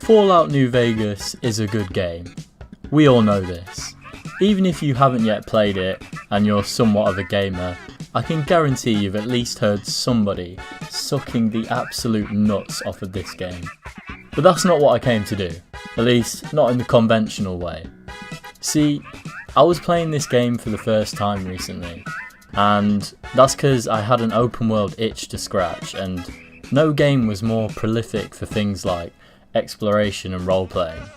Fallout New Vegas is a good game. We all know this. Even if you haven't yet played it and you're somewhat of a gamer, I can guarantee you've at least heard somebody sucking the absolute nuts off of this game. But that's not what I came to do, at least not in the conventional way. See, I was playing this game for the first time recently, and that's because I had an open world itch to scratch, and no game was more prolific for things like exploration and roleplaying.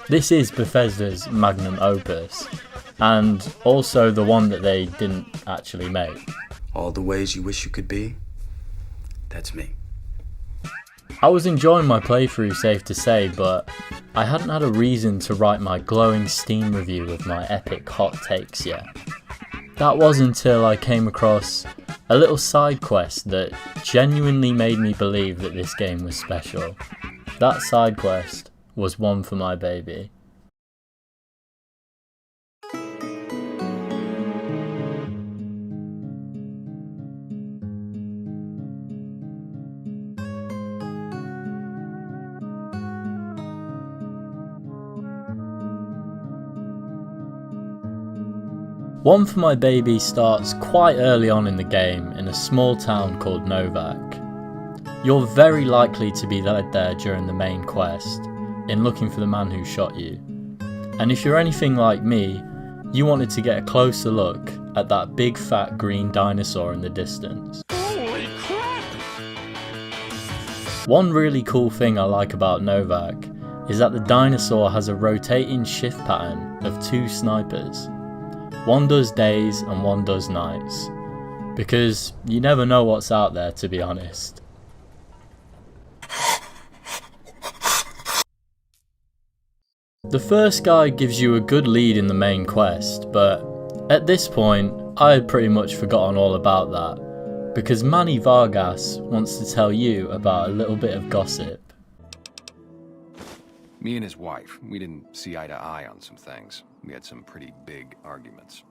This is Bethesda's magnum opus, and also the one that they didn't actually make. All the ways you wish you could be, that's me. I was enjoying my playthrough, safe to say, but I hadn't had a reason to write my glowing Steam review of my epic hot takes yet. That was until I came across a little side quest that genuinely made me believe that this game was special. That side quest was One for My Baby. One for My Baby starts quite early on in the game in a small town called Novac. You're very likely to be led there during the main quest, in looking for the man who shot you. And if you're anything like me, you wanted to get a closer look at that big fat green dinosaur in the distance. Holy crap! One really cool thing I like about Novac is that the dinosaur has a rotating shift pattern of 2 snipers. One does days and one does nights, because you never know what's out there, to be honest. The first guy gives you a good lead in the main quest, but at this point I had pretty much forgotten all about that, because Manny Vargas wants to tell you about a little bit of gossip. Me and his wife, we didn't see eye to eye on some things. We had some pretty big arguments.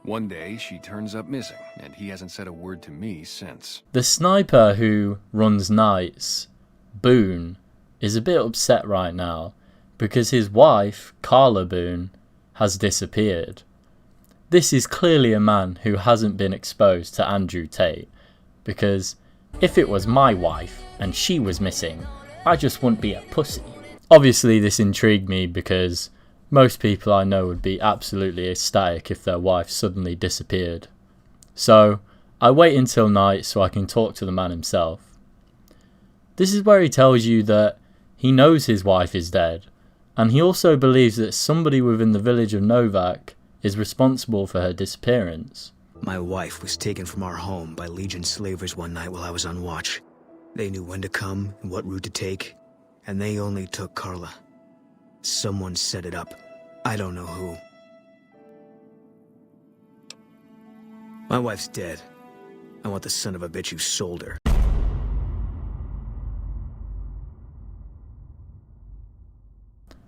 One day, she turns up missing, and he hasn't said a word to me since. The sniper who runs nights, Boone, is a bit upset right now because his wife, Carla Boone, has disappeared. This is clearly a man who hasn't been exposed to Andrew Tate, because if it was my wife and she was missing, I just wouldn't be a pussy. Obviously this intrigued me because most people I know would be absolutely ecstatic if their wife suddenly disappeared. So I wait until night so I can talk to the man himself. This is where he tells you that he knows his wife is dead, and he also believes that somebody within the village of Novac is responsible for her disappearance. My wife was taken from our home by Legion slavers one night while I was on watch. They knew when to come and what route to take, and they only took Carla. Someone set it up. I don't know who. My wife's dead. I want the son of a bitch who sold her.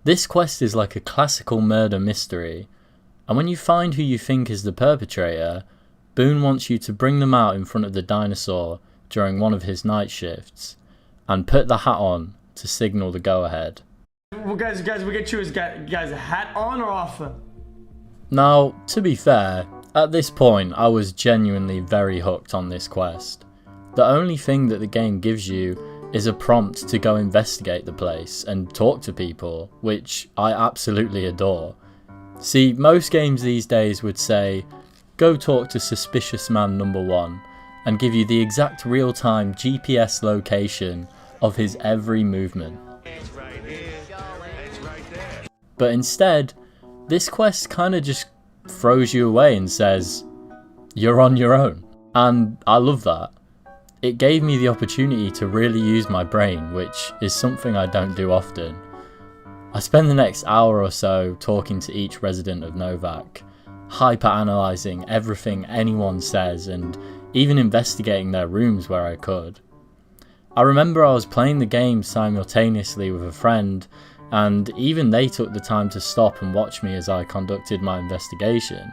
This quest is like a classical murder mystery, and when you find who you think is the perpetrator, Boone wants you to bring them out in front of the dinosaur during one of his night shifts, and put the hat on to signal the go-ahead. Well, guys, we get you guys a hat on or off? Now, to be fair, at this point I was genuinely very hooked on this quest. The only thing that the game gives you is a prompt to go investigate the place and talk to people, which I absolutely adore. See, most games these days would say, go talk to suspicious man number 1, and give you the exact real-time GPS location of his every movement. But instead, this quest kinda just throws you away and says, you're on your own. And I love that. It gave me the opportunity to really use my brain, which is something I don't do often. I spend the next hour or so talking to each resident of Novac, hyper-analysing everything anyone says and even investigating their rooms where I could. I remember I was playing the game simultaneously with a friend, and even they took the time to stop and watch me as I conducted my investigation.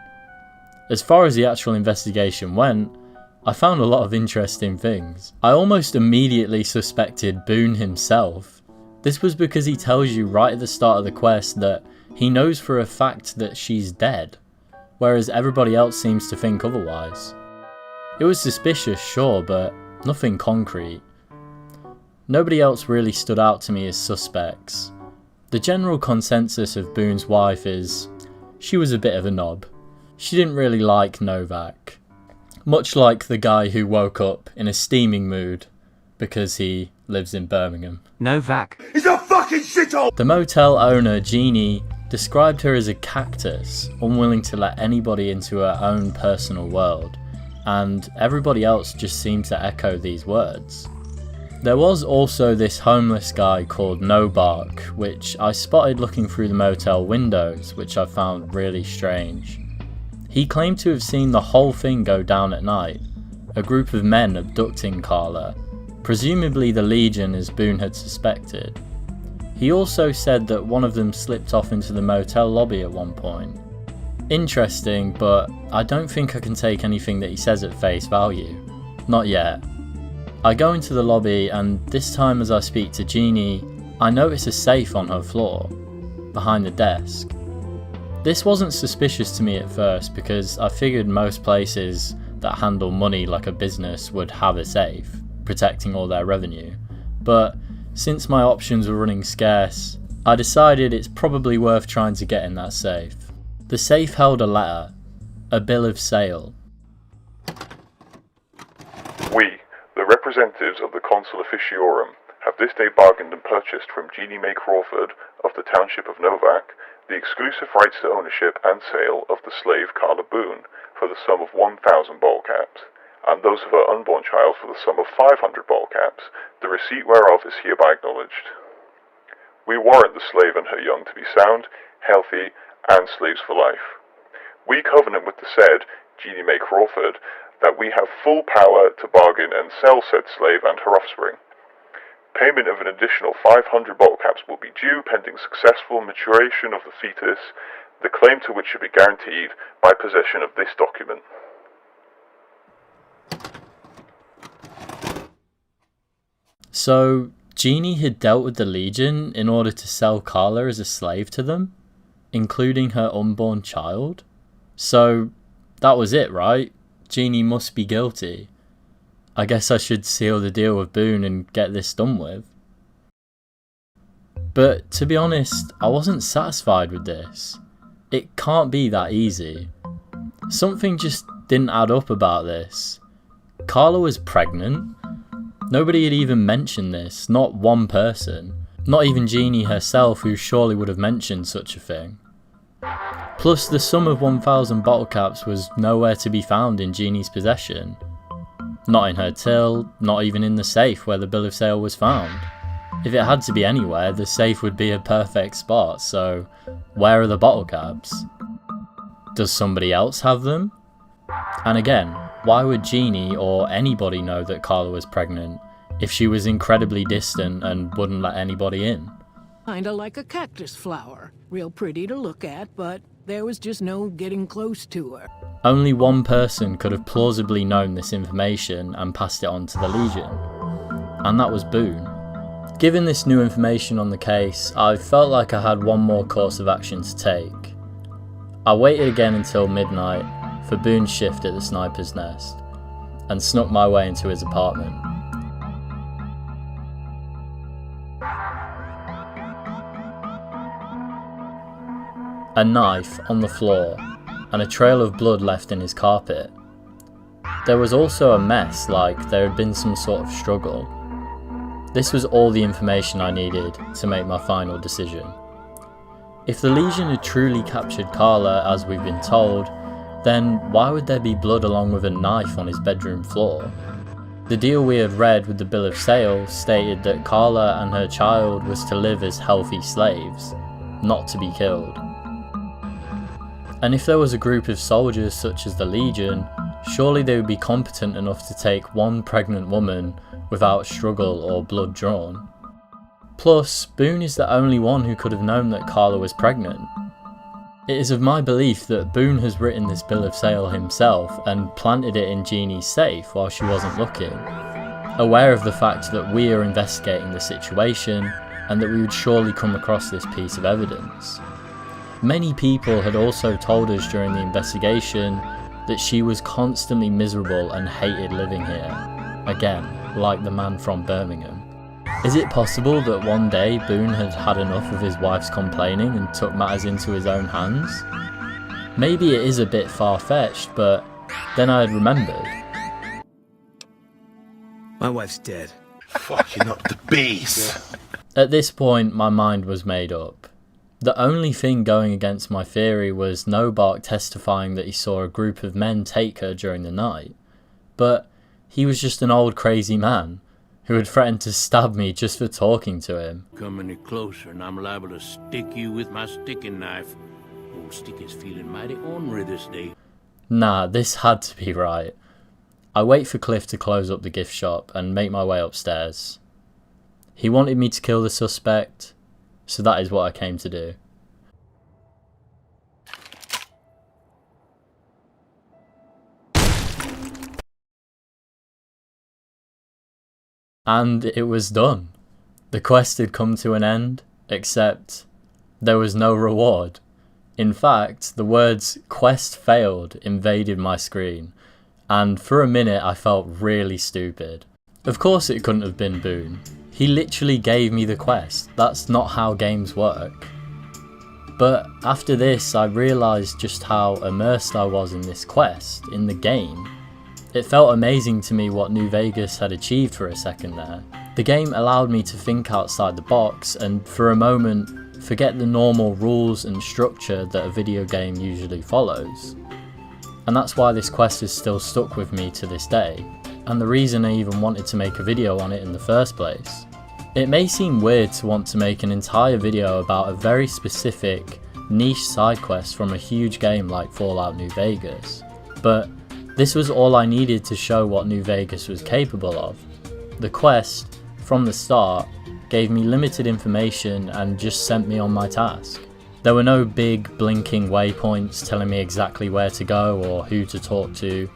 As far as the actual investigation went, I found a lot of interesting things. I almost immediately suspected Boone himself, This was because he tells you right at the start of the quest that he knows for a fact that she's dead, whereas everybody else seems to think otherwise. It was suspicious, sure, but nothing concrete. Nobody else really stood out to me as suspects. The general consensus of Boone's wife is she was a bit of a knob. She didn't really like Novac, much like the guy who woke up in a steaming mood because he lives in Birmingham. Novac. He's a fucking shithole! The motel owner, Jeannie, described her as a cactus, unwilling to let anybody into her own personal world, and everybody else just seemed to echo these words. There was also this homeless guy called Novac, which I spotted looking through the motel windows, which I found really strange. He claimed to have seen the whole thing go down at night, a group of men abducting Carla, presumably the Legion as Boone had suspected. He also said that one of them slipped off into the motel lobby at one point. Interesting, but I don't think I can take anything that he says at face value. Not yet. I go into the lobby, and this time as I speak to Jeannie, I notice a safe on her floor, behind the desk. This wasn't suspicious to me at first because I figured most places that handle money like a business would have a safe, protecting all their revenue, but since my options were running scarce, I decided it's probably worth trying to get in that safe. The safe held a letter, a bill of sale. We, the representatives of the Consul Officiorum, have this day bargained and purchased from Jeannie May Crawford of the township of Novac the exclusive rights to ownership and sale of the slave Carla Boone for the sum of 1,000 bottle caps, and those of her unborn child for the sum of 500 bottle caps, the receipt whereof is hereby acknowledged. We warrant the slave and her young to be sound, healthy, and slaves for life. We covenant with the said Jeannie May Crawford that we have full power to bargain and sell said slave and her offspring. Payment of an additional 500 bottle caps will be due pending successful maturation of the fetus, the claim to which should be guaranteed by possession of this document. So, Jeannie had dealt with the Legion in order to sell Carla as a slave to them, including her unborn child? So, that was it, right? Jeannie must be guilty. I guess I should seal the deal with Boone and get this done with. But to be honest, I wasn't satisfied with this. It can't be that easy. Something just didn't add up about this. Carla was pregnant. Nobody had even mentioned this, not one person. Not even Jeannie herself, who surely would have mentioned such a thing. Plus, the sum of 1,000 bottle caps was nowhere to be found in Jeannie's possession. Not in her till, not even in the safe where the bill of sale was found. If it had to be anywhere, the safe would be a perfect spot, so where are the bottle caps? Does somebody else have them? And again, why would Jeannie or anybody know that Carla was pregnant if she was incredibly distant and wouldn't let anybody in? Kinda like a cactus flower. Real pretty to look at, but there was just no getting close to her. Only one person could have plausibly known this information and passed it on to the Legion, and that was Boone. Given this new information on the case, I felt like I had one more course of action to take. I waited again until midnight for Boone's shift at the Sniper's Nest, and snuck my way into his apartment. A knife on the floor, and a trail of blood left in his carpet. There was also a mess, like there had been some sort of struggle. This was all the information I needed to make my final decision. If the Legion had truly captured Carla as we've been told, then why would there be blood along with a knife on his bedroom floor? The deal we had read with the bill of sale stated that Carla and her child was to live as healthy slaves, not to be killed. And if there was a group of soldiers such as the Legion, surely they would be competent enough to take one pregnant woman without struggle or blood drawn. Plus, Boone is the only one who could have known that Carla was pregnant. It is of my belief that Boone has written this bill of sale himself and planted it in Jeannie's safe while she wasn't looking, aware of the fact that we are investigating the situation and that we would surely come across this piece of evidence. Many people had also told us during the investigation that she was constantly miserable and hated living here, again, like the man from Birmingham. Is it possible that one day Boone had had enough of his wife's complaining and took matters into his own hands? Maybe it is a bit far-fetched, but then I had remembered. My wife's dead. Fucking up the beast. At this point, my mind was made up. The only thing going against my theory was Novac testifying that he saw a group of men take her during the night. But he was just an old crazy man who had threatened to stab me just for talking to him. Come any closer and I'm liable to stick you with my sticking knife. Old Stick is feeling mighty ornery this day. Nah, this had to be right. I wait for Cliff to close up the gift shop and make my way upstairs. He wanted me to kill the suspect, so that is what I came to do. And it was done. The quest had come to an end, except there was no reward. In fact, the words "quest failed" invaded my screen, and for a minute I felt really stupid. Of course it couldn't have been Boone. He literally gave me the quest. That's not how games work. But after this, I realised just how immersed I was in this quest, in the game. It felt amazing to me what New Vegas had achieved for a second there. The game allowed me to think outside the box and for a moment forget the normal rules and structure that a video game usually follows. And that's why this quest is still stuck with me to this day, and the reason I even wanted to make a video on it in the first place. It may seem weird to want to make an entire video about a very specific, niche side quest from a huge game like Fallout New Vegas, but this was all I needed to show what New Vegas was capable of. The quest, from the start, gave me limited information and just sent me on my task. There were no big blinking waypoints telling me exactly where to go or who to talk to,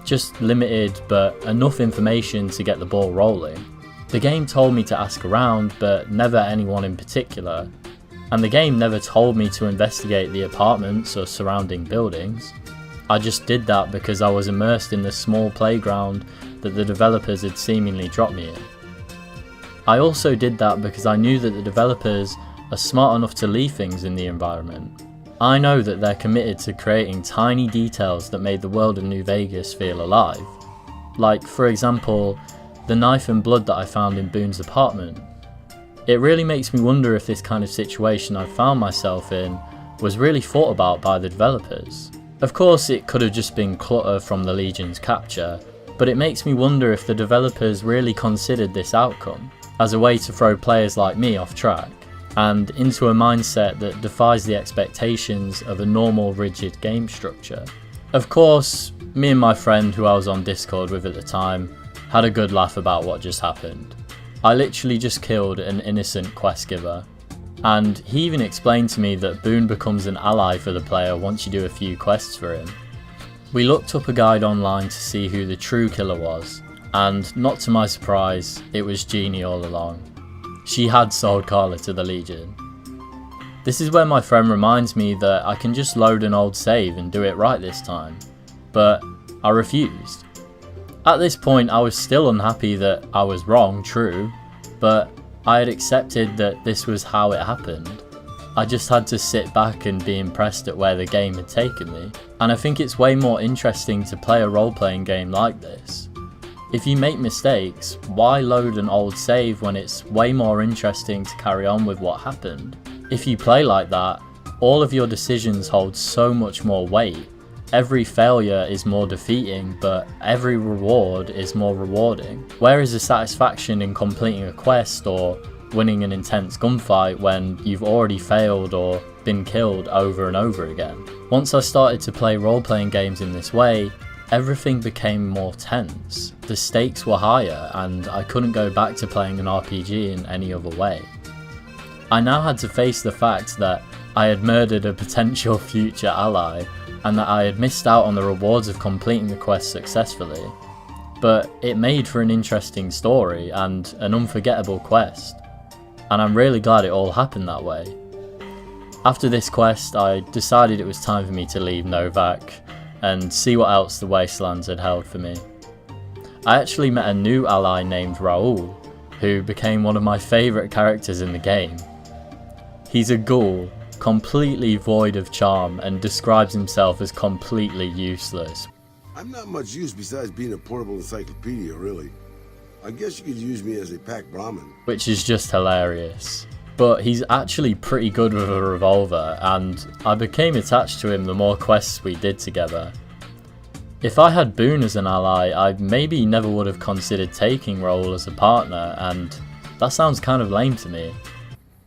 just limited but enough information to get the ball rolling. The game told me to ask around, but never anyone in particular, and the game never told me to investigate the apartments or surrounding buildings. I just did that because I was immersed in the small playground that the developers had seemingly dropped me in. I also did that because I knew that the developers are smart enough to leave things in the environment. I know that they're committed to creating tiny details that made the world of New Vegas feel alive. Like, for example, the knife and blood that I found in Boone's apartment. It really makes me wonder if this kind of situation I found myself in was really thought about by the developers. Of course, it could have just been clutter from the Legion's capture, but it makes me wonder if the developers really considered this outcome as a way to throw players like me off track, and into a mindset that defies the expectations of a normal rigid game structure. Of course, me and my friend who I was on Discord with at the time had a good laugh about what just happened. I literally just killed an innocent quest giver, and he even explained to me that Boone becomes an ally for the player once you do a few quests for him. We looked up a guide online to see who the true killer was, and not to my surprise, it was Jeannie all along. She had sold Carla to the Legion. This is where my friend reminds me that I can just load an old save and do it right this time, but I refused. At this point I was still unhappy that I was wrong, true, but I had accepted that this was how it happened. I just had to sit back and be impressed at where the game had taken me, and I think it's way more interesting to play a role-playing game like this. If you make mistakes, why load an old save when it's way more interesting to carry on with what happened? If you play like that, all of your decisions hold so much more weight. Every failure is more defeating, but every reward is more rewarding. Where is the satisfaction in completing a quest or winning an intense gunfight when you've already failed or been killed over and over again? Once I started to play role-playing games in this way, everything became more tense. The stakes were higher, and I couldn't go back to playing an RPG in any other way. I now had to face the fact that I had murdered a potential future ally, and that I had missed out on the rewards of completing the quest successfully. But it made for an interesting story and an unforgettable quest. and I'm really glad it all happened that way. After this quest, I decided it was time for me to leave Novac and see what else the Wastelands had held for me. I actually met a new ally named Raoul, who became one of my favourite characters in the game. He's a ghoul, completely void of charm, and describes himself as completely useless. I'm not much use besides being a portable encyclopedia, really. I guess you could use me as a pack Brahmin. Which is just hilarious. But he's actually pretty good with a revolver, and I became attached to him the more quests we did together. If I had Boone as an ally, I maybe never would have considered taking Raoul as a partner, and that sounds kind of lame to me.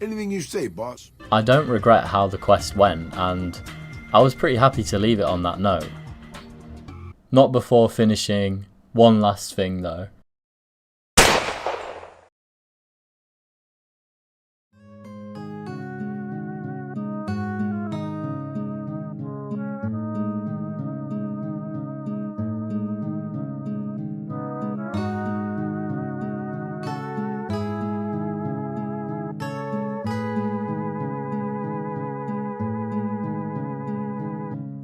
Anything you say, boss. I don't regret how the quest went, and I was pretty happy to leave it on that note. Not before finishing one last thing though.